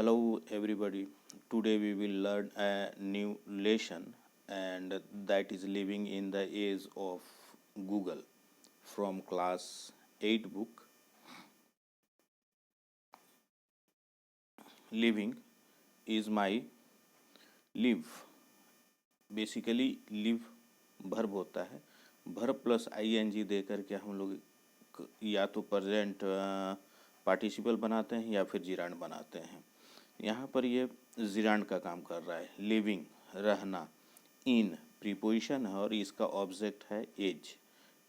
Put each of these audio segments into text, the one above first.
Hello everybody. Today we will learn a new lesson and that is living in the age of Google from class 8 book. Living is my live. Basically live verb होता है, verb plus ing दे करके हम लोग या तो present participle बनाते हैं या फिर जिरांड बनाते हैं। यहाँ पर ये जिरांड का काम कर रहा है। लिविंग रहना, इन प्रीपोजिशन है और इसका ऑब्जेक्ट है age.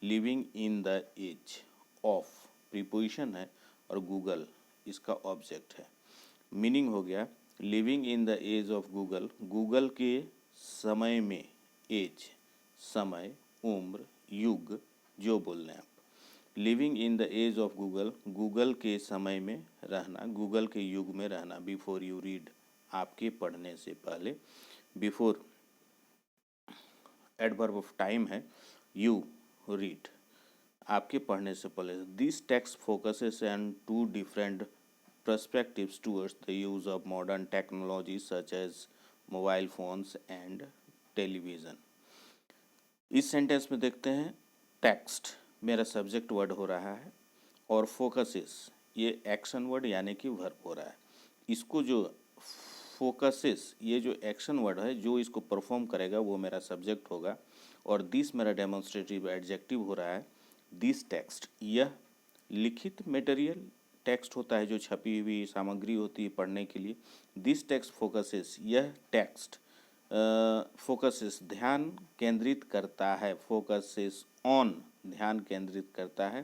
Living in the age of preposition है और गूगल इसका ऑब्जेक्ट है। मीनिंग हो गया living in the age of Google, Google के समय में, एज समय, उम्र, युग जो बोल रहे हैं आप। Living in the age of Google, Google के समय में रहना, गूगल के युग में रहना। बिफोर यू रीड, आपके पढ़ने से पहले। बिफोर एडवर्ब ऑफ टाइम है, यू रीड आपके पढ़ने से पहले। This text focuses on two different perspectives towards the use of modern technology such as mobile phones and television। इस सेंटेंस में देखते हैं टेक्स्ट मेरा सब्जेक्ट वर्ड हो रहा है और फोकसेस ये एक्शन वर्ड यानी कि वर्ब हो रहा है। इसको जो फोकसेस ये जो एक्शन वर्ड है जो इसको परफॉर्म करेगा वो मेरा सब्जेक्ट होगा और दिस मेरा डेमोन्स्ट्रेटिव एडजेक्टिव हो रहा है। दिस टेक्स्ट यह लिखित मटेरियल टेक्स्ट होता है जो छपी हुई सामग्री होती है पढ़ने के लिए। दिस टेक्स्ट फोकसेस यह टेक्स्ट फोकसेस ध्यान केंद्रित करता है, फोकसेस ऑन ध्यान केंद्रित करता है,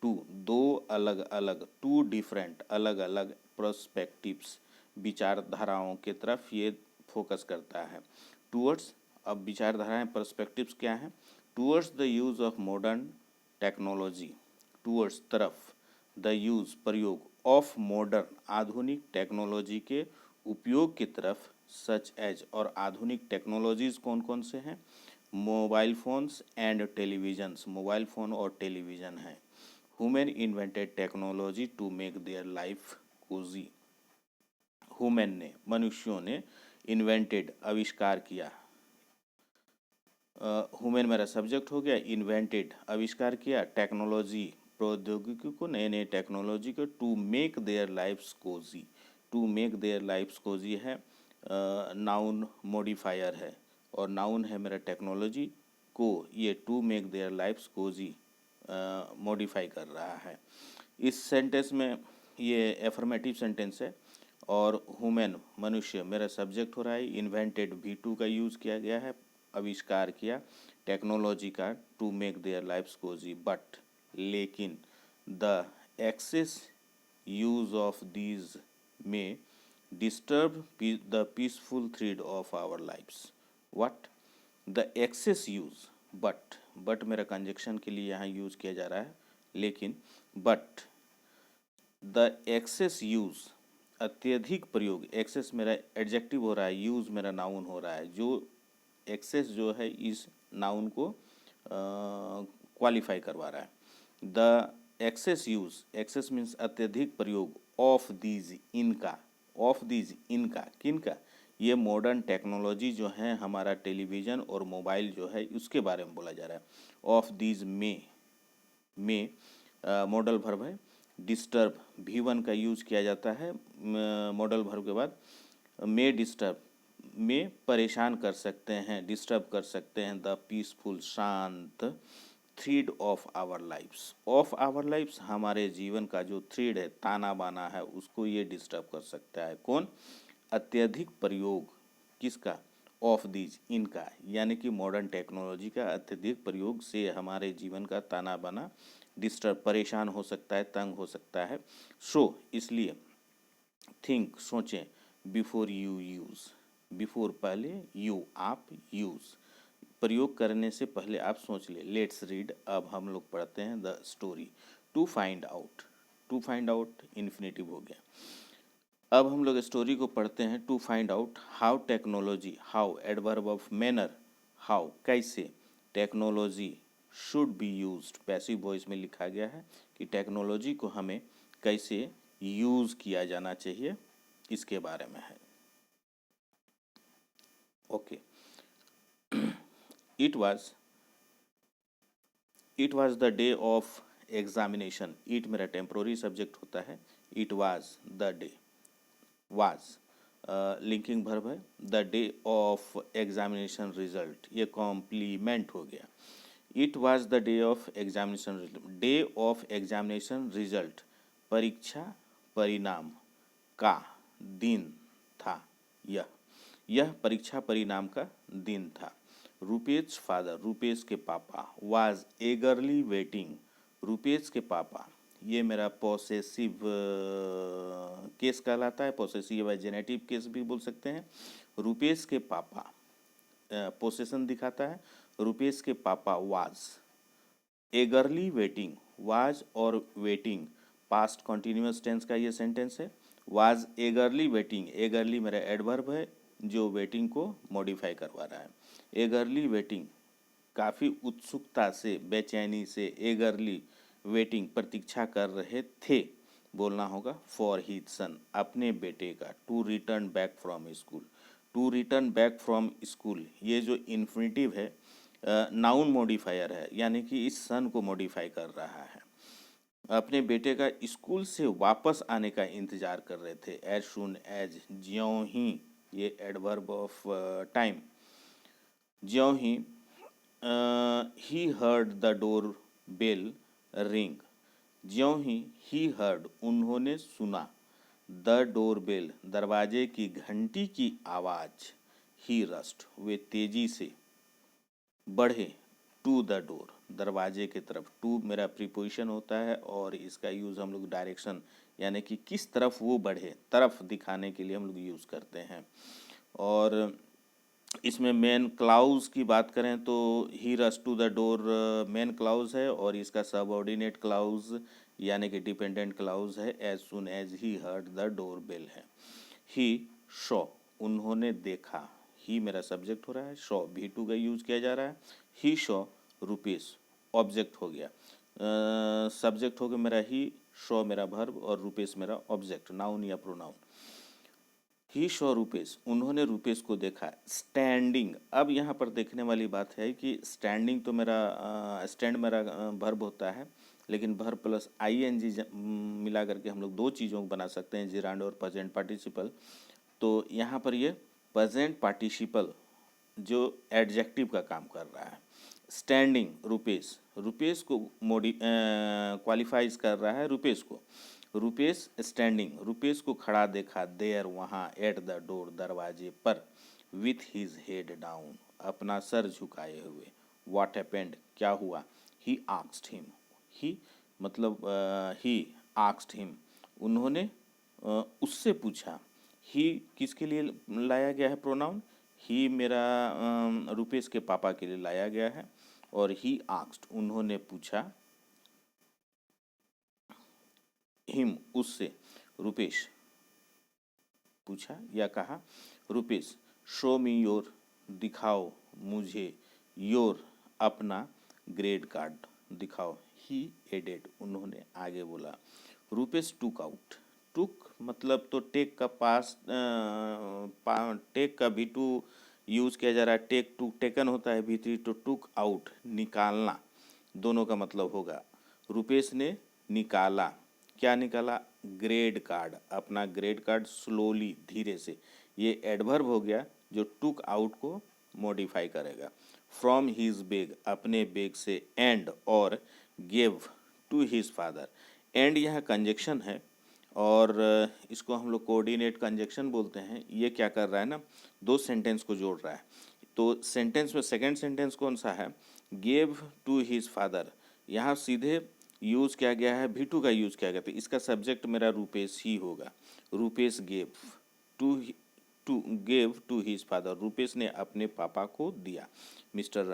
टू दो अलग अलग, टू डिफरेंट अलग अलग प्रोस्पेक्टिव्स विचारधाराओं के तरफ ये फोकस करता है। टूवर्ड्स, अब विचारधाराएं पर्सपेक्टिव्स क्या हैं? Towards the use of modern technology, towards तरफ, द यूज़ प्रयोग, ऑफ मॉडर्न आधुनिक टेक्नोलॉजी के उपयोग की तरफ, सच एज और आधुनिक टेक्नोलॉजीज़ कौन कौन से हैं? Mobile phones and televisions, mobile phone और टेलीविज़न हैं। Human invented technology to make their life cosy, human ने, मनुष्यों ने, इन्वेंटेड आविष्कार किया। हुमेन मेरा सब्जेक्ट हो गया, इन्वेंटेड आविष्कार किया, टेक्नोलॉजी प्रौद्योगिकी को, नए नए टेक्नोलॉजी को, to make their lifes cosy, to make their lifes cosy है नाउन मॉडिफायर है और नाउन है मेरा टेक्नोलॉजी को, ये to make their lifes cosy modify कर रहा है। इस सेंटेंस में ये एफर्मेटिव सेंटेंस है और हुमेन मनुष्य मेरा सब्जेक्ट हो रहा है। इन्वेंटेड V2 का यूज़ किया गया है, आविष्कार किया, टेक्नोलॉजी का, to make their lifes cozy, but लेकिन the excess use of these में disturb the peaceful thread of our lifes. What? The excess use, but मेरा कंजक्शन के लिए यहाँ यूज किया जा रहा है, लेकिन बट द एक्सेस यूज अत्यधिक प्रयोग, एक्सेस मेरा एडजेक्टिव हो रहा है, यूज मेरा नाउन हो रहा है, जो एक्सेस जो है इस नाउन को क्वालिफाई करवा रहा है। The excess use, excess means अत्यधिक प्रयोग, ऑफ दीज इनका, ऑफ दीज इनका, किनका? ये मॉडर्न टेक्नोलॉजी जो है हमारा टेलीविज़न और मोबाइल जो है उसके बारे में बोला जा रहा है। ऑफ दीज में मॉडल वर्ब है। डिस्टर्ब V1 का यूज किया जाता है मॉडल वर्ब के बाद। में डिस्टर्ब में परेशान कर सकते हैं, डिस्टर्ब कर सकते हैं, द पीसफुल शांत thread of our lifes, of our lifes हमारे जीवन का जो थ्रेड है, ताना बाना है, उसको ये डिस्टर्ब कर सकता है। कौन? अत्यधिक प्रयोग किसका? ऑफ दीज इनका, यानी कि मॉडर्न टेक्नोलॉजी का अत्यधिक प्रयोग से हमारे जीवन का ताना बाना डिस्टर्ब, परेशान हो सकता है, तंग हो सकता है। सो इसलिए थिंक सोचें, बिफोर यू यूज़, बिफोर पहले, यू आप, यूज़ प्रयोग करने से पहले आप सोच ले। लेट्स रीड, अब हम लोग पढ़ते हैं the story. To find out, to find out infinitive हो गया। अब हम लोग स्टोरी को पढ़ते हैं। To find out how technology, how adverb of manner, how कैसे, technology should be used, passive voice में लिखा गया है कि टेक्नोलॉजी को हमें कैसे यूज़ किया जाना चाहिए। इसके बारे में है। Okay, it was the day of examination. It मेरा टेम्प्रोरी सब्जेक्ट होता है। It was the day, was linking verb है। The day of examination result, ये कॉम्प्लीमेंट हो गया। It was the day of examination result, day of examination result, परीक्षा परिणाम का दिन था। यह परीक्षा परिणाम का दिन था। रुपेश फादर, रुपेश के पापा, वाज एगरली वेटिंग, रुपेश के पापा, ये मेरा पॉसेसिव केस कहलाता है। पॉसेसिव या जेनेटिव केस भी बोल सकते हैं। रुपेश के पापा, पोसेशन दिखाता है। रुपेश के पापा वाज एगरली वेटिंग, वाज और वेटिंग पास्ट कॉन्टिन्यूअस टेंस का ये सेंटेंस है। वाज एगरली वेटिंग, एगरली मेरा एडवर्ब है जो वेटिंग को मॉडिफाई करवा रहा है। एगरली वेटिंग, काफ़ी उत्सुकता से, बेचैनी से, एगरली वेटिंग प्रतीक्षा कर रहे थे, बोलना होगा फॉर हिज सन, अपने बेटे का, to return back from school. To return back from school, ये जो इन्फिनिटिव है नाउन मॉडिफायर है, यानी कि इस सन को मॉडिफाई कर रहा है। अपने बेटे का स्कूल से वापस आने का इंतजार कर रहे थे। एज सुन एज, ज्यों ही, ये एडवर्ब ऑफ टाइम, ज्यों ही he heard the door bell ring, ज्यों ही हर्ड, उन्होंने सुना, द डोर बेल, दरवाजे की घंटी की आवाज़, ही रस्ट, वे तेजी से बढ़े, टू द डोर, दरवाजे की तरफ। टू मेरा प्रीपोजिशन होता है और इसका यूज़ हम लोग डायरेक्शन, यानी कि किस तरफ वो बढ़े, तरफ दिखाने के लिए हम लोग यूज़ करते हैं। और इसमें मेन क्लाउज की बात करें तो he rush to the door main clause है और इसका सबऑर्डिनेट क्लाउज यानी कि डिपेंडेंट क्लाउज है as soon as he heard the door bell है। ही शॉ, उन्होंने देखा, ही मेरा सब्जेक्ट हो रहा है, शॉ भी टू का यूज किया जा रहा है। ही शॉ रुपेश, ऑब्जेक्ट हो गया, सब्जेक्ट हो गया मेरा ही, शॉ मेरा वर्ब और रुपेश मेरा ऑब्जेक्ट, नाउन या प्रोनाउन। ही शॉ रुपेश, उन्होंने रुपेश को देखा, स्टैंडिंग। अब यहाँ पर देखने वाली बात है कि स्टैंडिंग तो मेरा स्टैंड मेरा वर्ब होता है, लेकिन वर्ब प्लस आईएनजी मिला करके हम लोग दो चीज़ों को बना सकते हैं, जिरांड और प्रेजेंट पार्टिसिपल। तो यहाँ पर ये प्रेजेंट पार्टिसिपल जो एडजेक्टिव का काम कर रहा है। स्टैंडिंग रुपेश, रुपेश को क्वालिफाइज कर रहा है रुपेश को। रुपेश स्टैंडिंग, रुपेश को खड़ा देखा, देयर वहाँ, एट द डोर, दरवाजे पर, विथ हिज हेड डाउन, अपना सर झुकाए हुए। व्हाट हैपेंड, क्या हुआ। ही आस्क्ड हिम, ही मतलब ही आस्क्ड हिम, उन्होंने उससे पूछा। ही किसके लिए लाया गया है प्रोनाउन, ही मेरा रुपेश के पापा के लिए लाया गया है। और ही आस्क्ड, उन्होंने पूछा, हिम उससे, रुपेश पूछा या कहा, रुपेश शो मी योर, दिखाओ मुझे, योर अपना ग्रेड कार्ड दिखाओ। ही एडेड, उन्होंने आगे बोला। रुपेश टुक आउट, टुक मतलब तो टेक का पास, टेक का भी टू यूज़ किया जा रहा है। टेक टू टेकन होता है भीतरी, तो टुक आउट निकालना, दोनों का मतलब होगा। रुपेश ने निकाला, क्या निकाला, ग्रेड कार्ड, अपना ग्रेड कार्ड स्लोली, धीरे से। ये एडवर्ब हो गया जो टुक आउट को मॉडिफाई करेगा। फ्रॉम हिज बैग, अपने बैग से, एंड और, give to his father. And यहाँ कंजक्शन है और इसको हम लोग कोऑर्डिनेट कंजक्शन बोलते हैं। ये क्या कर रहा है ना, दो सेंटेंस को जोड़ रहा है। तो सेंटेंस में सेकंड सेंटेंस कौन सा है, गिव टू हिज फादर, यहाँ सीधे यूज़ किया गया है, भी टू का यूज़ किया गया, तो इसका सब्जेक्ट मेरा रुपेश ही होगा। Rupesh gave to gave to his father, Rupesh ने अपने पापा को दिया। मिस्टर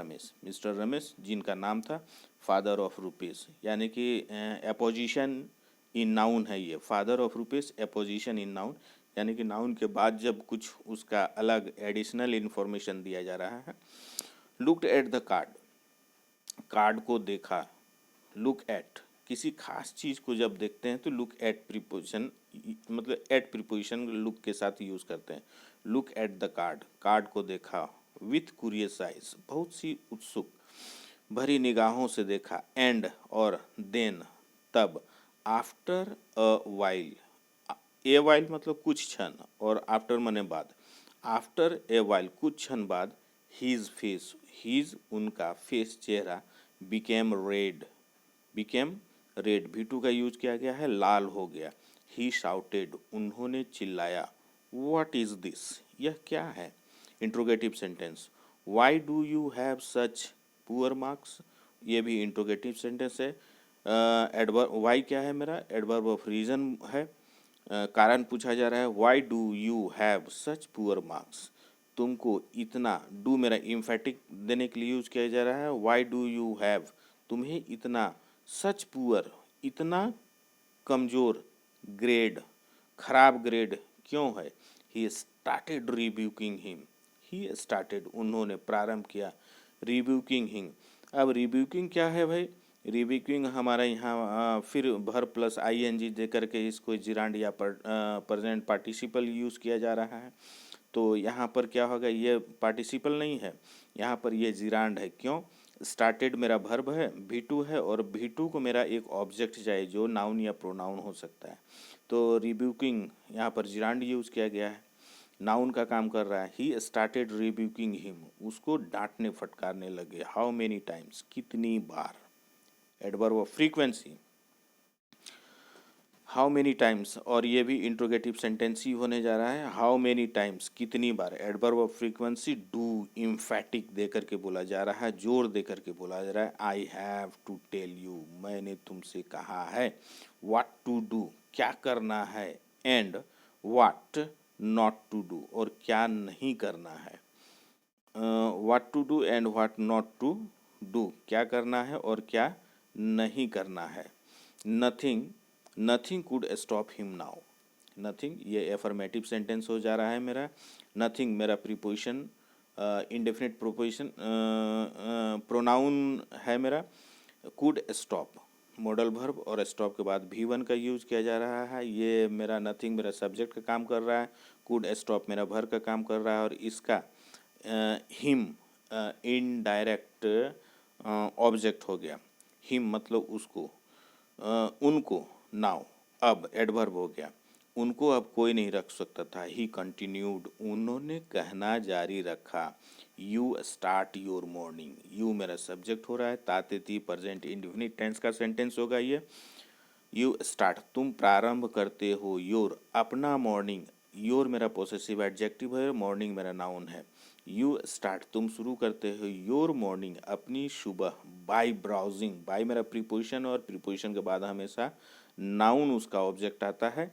रमेश जिनका नाम था फादर ऑफ रुपेश, यानी कि एपोजिशन इन नाउन है ये। Father of Rupesh apposition in noun, यानी कि नाउन के बाद जब कुछ उसका अलग एडिशनल इन्फॉर्मेशन दिया जा रहा है। Looked at the card, card को देखा। लुक एट, किसी खास चीज़ को जब देखते हैं तो लुक एट प्रीपोजिशन मतलब एट प्रीपोजिशन लुक के साथ यूज़ करते हैं। Look at the card, card को देखा। विथ क्यूरियस आइज, बहुत सी उत्सुक भरी निगाहों से देखा। एंड और देन तब। After a while, a while मतलब कुछ क्षण, और आफ्टर मने बाद। आफ्टर ए वाइल कुछ क्षण बाद। हीज फेस, हीज उनका फेस चेहरा। Became red, became red V2 का यूज किया गया है, लाल हो गया। ही शाउटेड, उन्होंने चिल्लाया। व्हाट इज दिस, यह क्या है। Interrogative sentence. Why do you have such poor marks, ये भी इंट्रोगेटिव सेंटेंस है। एडवर्ब, वाई क्या है मेरा, एडवर्ब ऑफ रीजन है। कारण पूछा जा रहा है, why do you have such poor marks, तुमको इतना, डू मेरा इम्फेटिक देने के लिए यूज किया जा रहा है। वाई डू यू हैव, तुम्हें इतना, सच पुअर, इतना कमज़ोर, ग्रेड, खराब ग्रेड क्यों है। He started rebuking him, he started उन्होंने प्रारंभ किया, रिब्यूकिंग हिम। अब रिब्यूकिंग क्या है भाई, रिब्यूकिंग हमारा यहाँ फिर भर प्लस आईएनजी दे करके इसको जिरांड या प्रेजेंट पार्टिसिपल यूज़ किया जा रहा है। तो यहाँ पर क्या होगा, ये पार्टिसिपल नहीं है, यहाँ पर ये जिरांड है। क्यों, स्टार्टेड मेरा वर्ब है, V2 है, और V2 को मेरा एक ऑब्जेक्ट चाहिए जो नाउन या प्रोनाउन हो सकता है। तो रिब्यूकिंग यहाँ पर जिरांड यूज़ किया गया है, नाउन का काम कर रहा है। ही स्टार्टेड रिब्यूकिंग हिम, उसको डांटने फटकारने लगे। हाउ मेनी टाइम्स, कितनी बार। Adverb of frequency, how many times, और ये भी इंट्रोगेटिव सेंटेंस ही होने जा रहा है। हाउ मेनी टाइम्स, कितनी बार। Adverb of frequency, do emphatic दे करके बोला जा रहा है, जोर दे करके बोला जा रहा है। I have to tell you, मैंने तुमसे कहा है। व्हाट टू डू, क्या करना है। And what not to do, और क्या नहीं करना है। What to do and what not to do, क्या करना है और क्या नहीं करना है। Nothing, nothing could stop him now, nothing ये एफर्मेटिव सेंटेंस हो जा रहा है मेरा। नथिंग मेरा प्रीपोजिशन, इंडेफिनिट प्रोपोजिशन, प्रोनाउन है मेरा। कुड स्टॉप मॉडल वर्ब, और स्टॉप के बाद V1 का यूज किया जा रहा है। ये मेरा नथिंग मेरा सब्जेक्ट का काम कर रहा है, कुड स्टॉप मेरा वर्ब का काम कर रहा है, और इसका हिम इनडायरेक्ट ऑब्जेक्ट हो गया। हिम मतलब उसको, उनको। नाउ अब एडवर्ब हो गया, उनको अब कोई नहीं रख सकता था। ही कंटिन्यूड, उन्होंने कहना जारी रखा। You start your morning, you मेरा सब्जेक्ट हो रहा है, तातेती प्रेजेंट इंडेफिनिट टेंस का सेंटेंस होगा ये। यू स्टार्ट, तुम प्रारंभ करते हो, योर अपना मॉर्निंग। योर मेरा पोसेसिव एडजेक्टिव है, मॉर्निंग मेरा नाउन है। यू स्टार्ट, तुम शुरू करते हो योर मॉर्निंग, अपनी सुबह। बाय ब्राउजिंग, बाय मेरा प्रीपोजिशन, और प्रीपोजिशन के बाद हमेशा नाउन उसका ऑब्जेक्ट आता है,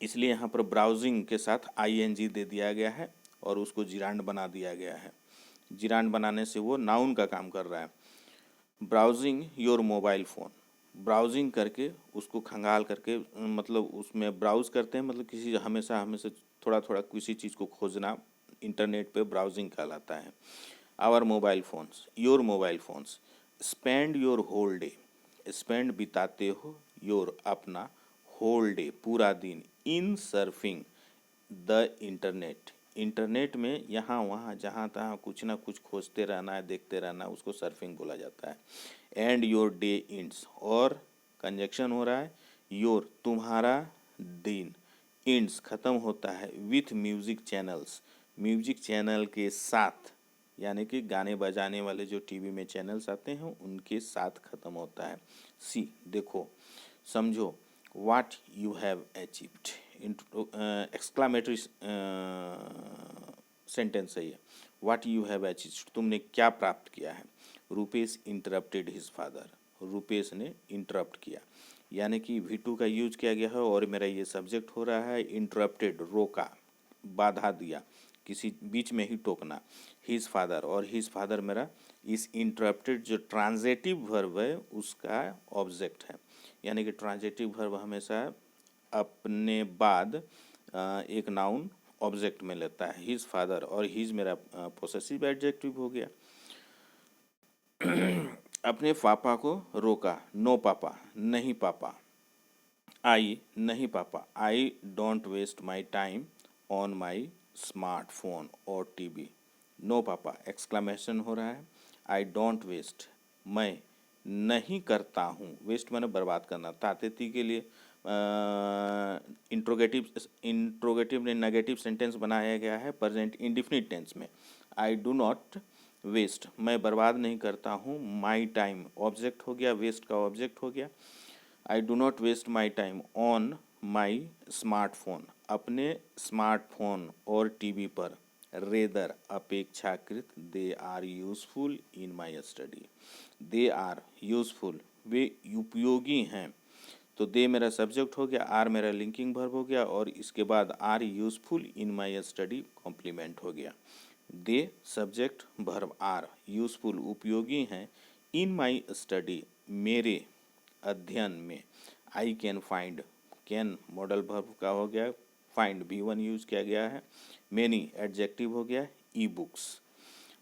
इसलिए यहाँ पर ब्राउजिंग के साथ आईएनजी दे दिया गया है और उसको जिरांड बना दिया गया है। जिरांड बनाने से वो नाउन का काम कर रहा है। Browsing your mobile phone, browsing करके उसको खंगाल करके, मतलब उसमें ब्राउज करते हैं, मतलब किसी हमेशा हमेशा थोड़ा थोड़ा किसी चीज़ को खोजना, इंटरनेट पे ब्राउजिंग कहलाता है। Our mobile phones, your mobile phones. Spend your whole day, spend बिताते हो, योर अपना, होल डे पूरा दिन, in surfing the internet, internet में यहाँ वहाँ जहाँ तहाँ कुछ ना कुछ खोजते रहना है, देखते रहना, उसको सर्फिंग बोला जाता है। एंड योर डे इंड्स, और कंजक्शन हो रहा है, योर तुम्हारा दिन, इंड्स खत्म होता है, with music channels, music channel के साथ, यानी कि गाने बजाने वाले जो टीवी में चैनल्स आते हैं उनके साथ ख़त्म होता है। सी देखो, समझो। What you have achieved, exclamatory sentence है ये। व्हाट यू हैव अचीव्ड, तुमने क्या प्राप्त किया है। Rupesh interrupted his father, Rupesh ने इंटरप्ट किया, यानी कि V2 का यूज किया गया है, और मेरा ये सब्जेक्ट हो रहा है। इंटरप्टेड रोका, बाधा दिया, किसी बीच में ही टोकना। हिज फादर, और हिज फादर मेरा इस इंटरप्टेड जो ट्रांजेटिव वर्ब है उसका ऑब्जेक्ट है, यानी कि ट्रांजेटिव वर्ब हमेशा अपने बाद एक नाउन ऑब्जेक्ट में लेता है। हिज फादर, और हिज मेरा पोसेसिव एडजेक्टिव हो गया। अपने पापा को रोका, नो पापा, नहीं पापा। आई नहीं पापा, I don't waste my time on my smartphone और टीवी। नो पापा, एक्सक्लेमेशन हो रहा है। आई डोंट वेस्ट, मैं नहीं करता हूँ, वेस्ट मैंने बर्बाद करना, तातेती के लिए इंट्रोगेटिव ने नेगेटिव सेंटेंस बनाया गया है प्रेजेंट इंडिफिनिट टेंस में। आई डू नॉट वेस्ट, मैं बर्बाद नहीं करता हूँ, माई टाइम ऑब्जेक्ट हो गया, वेस्ट का ऑब्जेक्ट हो गया। I do not waste my time on my smartphone, अपने स्मार्टफोन और टीवी पर। रेदर अपेक्षाकृत, they are useful in my study, they are useful, वे उपयोगी हैं। तो दे मेरा सब्जेक्ट हो गया, आर मेरा लिंकिंग वर्ब हो गया, और इसके बाद are useful in my study complement हो गया। They subject verb are useful उपयोगी हैं, इन माई स्टडी मेरे अध्ययन में। I can find, can modal verb का हो गया, फाइंड B1 यूज किया गया है। मैनी एडजेक्टिव हो गया, e books.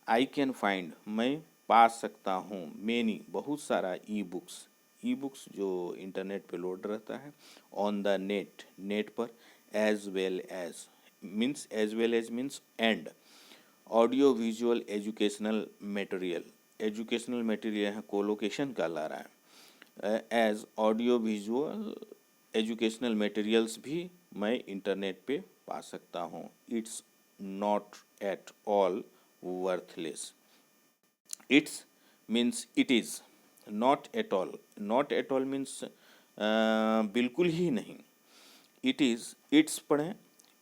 I can find, मैं पा सकता हूँ, मैनी बहुत सारा ई बुक्स, ई बुक्स जो इंटरनेट पे लोड रहता है, ऑन द नेट, नेट पर, as well as means, as well as means and. Audio visual educational material, educational material यहाँ कोलोकेशन का ला रहा है, as audio visual educational materials भी मैं इंटरनेट पे पा सकता हूँ। It's not at all worthless, it's means it is, not at all, not at all means बिल्कुल ही नहीं। इट इज़, इट्स पढ़ें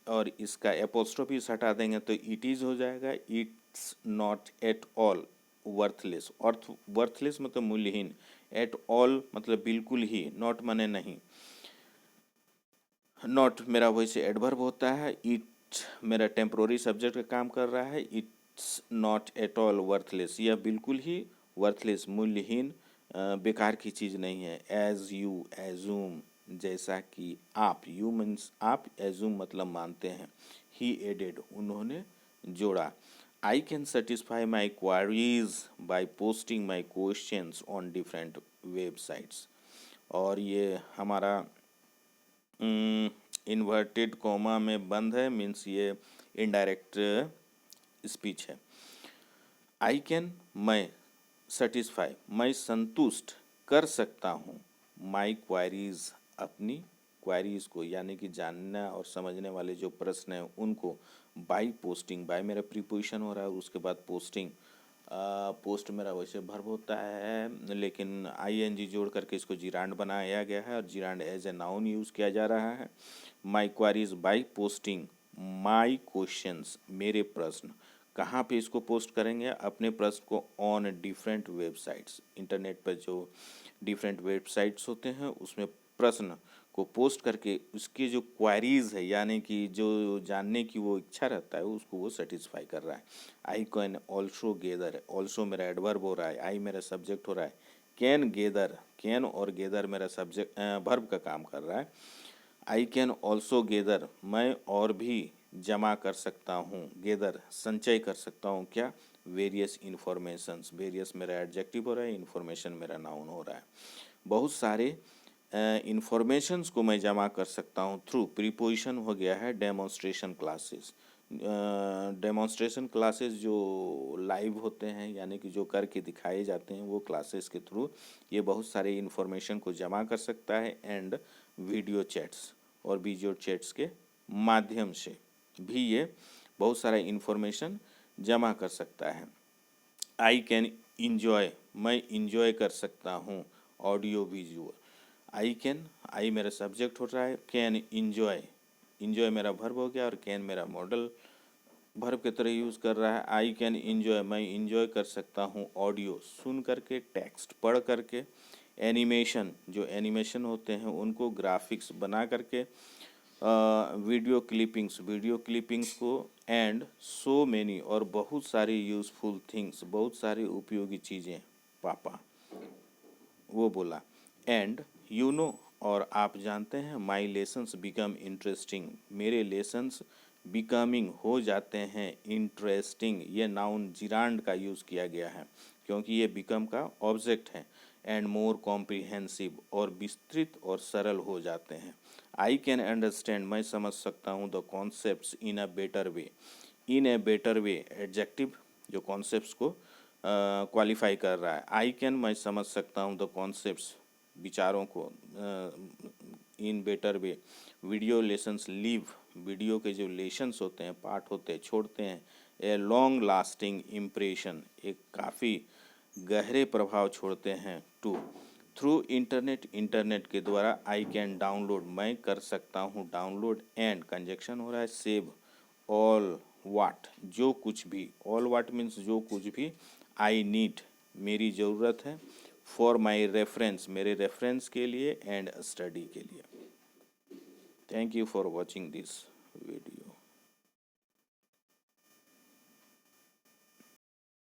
और इसका एपोस्ट्रोफी हटा देंगे तो इट इज़ हो जाएगा। It's not at all worthless, earth worthless मतलब मूल्यहीन, एट ऑल मतलब बिल्कुल ही, नॉट माने नहीं। नॉट मेरा वैसे एडवर्ब होता है, इट मेरा टेम्प्रोरी सब्जेक्ट का काम कर रहा है। It's not at all worthless, यह बिल्कुल ही वर्थलेस मूल्यहीन बेकार की चीज़ नहीं है। एज यू एजूम, जैसा कि आप, यू मीन्स आप, एजूम मतलब मानते हैं। ही एडेड, उन्होंने जोड़ा। I can satisfy my queries by posting my questions on different websites. और ये हमारा इन्वर्टेड कॉमा में बंद है, मीन्स ये इनडायरेक्ट स्पीच है। आई कैन, मैं, सेटिस्फाई मैं संतुष्ट कर सकता हूँ, माई क्वारीज अपनी क्वारीज को, यानी कि जानना और समझने वाले जो प्रश्न हैं उनको, बाई पोस्टिंग, बाई मेरा प्रीपोजिशन हो रहा है, उसके बाद पोस्टिंग, पोस्ट मेरा वैसे वर्ब होता है लेकिन ING जोड़ करके इसको जिरांड बनाया गया है और gerund as a noun use किया जा रहा है। My queries by posting my questions, मेरे प्रश्न। कहाँ पे इसको पोस्ट करेंगे? अपने प्रश्न को ऑन डिफरेंट वेबसाइट्स, इंटरनेट पर जो डिफरेंट वेबसाइट्स होते हैं उसमें प्रश्न को पोस्ट करके उसकी जो क्वारीज है, यानी कि जो जानने की वो इच्छा रहता है, उसको वो सेटिस्फाई कर रहा है। I can also gather, also मेरा एडवर्ब हो रहा है, आई मेरा सब्जेक्ट हो रहा है। कैन गेदर, कैन और गेदर मेरा सब्जेक्ट वर्ब का काम कर रहा है। आई कैन ऑल्सो गेदर, मैं और भी जमा कर सकता हूँ, गेदर संचय कर सकता हूँ क्या? वेरियस इन्फॉर्मेशंस, वेरियस मेरा एडजेक्टिव हो रहा है, इन्फॉर्मेशन मेरा नाउन हो रहा है। बहुत सारे इन्फॉर्मेशंस को मैं जमा कर सकता हूँ थ्रू, प्रीपोजिशन हो गया है डेमोन्स्ट्रेशन क्लासेस। डेमोन्स्ट्रेशन क्लासेस जो लाइव होते हैं, यानी कि जो करके दिखाए जाते हैं, वो क्लासेस के थ्रू ये बहुत सारे इन्फॉर्मेशन को जमा कर सकता है। एंड वीडियो चैट्स और वीडियो चैट्स के माध्यम से भी ये बहुत सारा इन्फॉर्मेशन जमा कर सकता है। आई कैन इंजॉय, मैं इंजॉय कर सकता हूँ ऑडियो विजुअल। आई कैन, आई मेरा सब्जेक्ट हो रहा है, कैन इंजॉय, इंजॉय मेरा वर्ब हो गया और कैन मेरा मॉडल वर्ब की तरह यूज़ कर रहा है। आई कैन इंजॉय, मैं इंजॉय कर सकता हूँ ऑडियो सुन करके, टेक्स्ट पढ़ करके, एनिमेशन जो एनिमेशन होते हैं उनको, ग्राफिक्स बना करके, वीडियो क्लिपिंग्स को, एंड सो मैनी और बहुत सारी यूज़फुल थिंग्स, बहुत सारी उपयोगी चीज़ें पापा, वो बोला। एंड यू नो, और आप जानते हैं, माई लेसन्स बिकम इंटरेस्टिंग, मेरे लेसन्स बिकमिंग हो जाते हैं इंटरेस्टिंग। ये नाउन जिरांड का यूज़ किया गया है क्योंकि ये बिकम का ऑब्जेक्ट है। एंड मोर कॉम्प्रिहेंसिव, और विस्तृत और सरल हो जाते हैं। आई कैन अंडरस्टैंड, मैं समझ सकता हूँ, the concepts in a better way. In a better way adjective जो कॉन्सेप्ट्स को क्वालिफाई कर रहा है। आई कैन, मैं समझ सकता हूँ, द कॉन्सेप्ट्स विचारों को, in better way. Video lessons leave, video के जो लेसन्स होते हैं, पाठ होते हैं, छोड़ते हैं ए लॉन्ग लास्टिंग इम्प्रेशन, एक काफ़ी गहरे प्रभाव छोड़ते हैं। टू, थ्रू इंटरनेट, इंटरनेट के द्वारा। आई कैन डाउनलोड, मैं कर सकता हूँ डाउनलोड, एंड कंजक्शन हो रहा है सेव, ऑल वाट, जो कुछ भी, ऑल वाट मीन्स जो कुछ भी, आई नीड, मेरी ज़रूरत है, फॉर माई रेफरेंस, मेरे रेफरेंस के लिए, एंड स्टडी के लिए। Thank you for watching this video.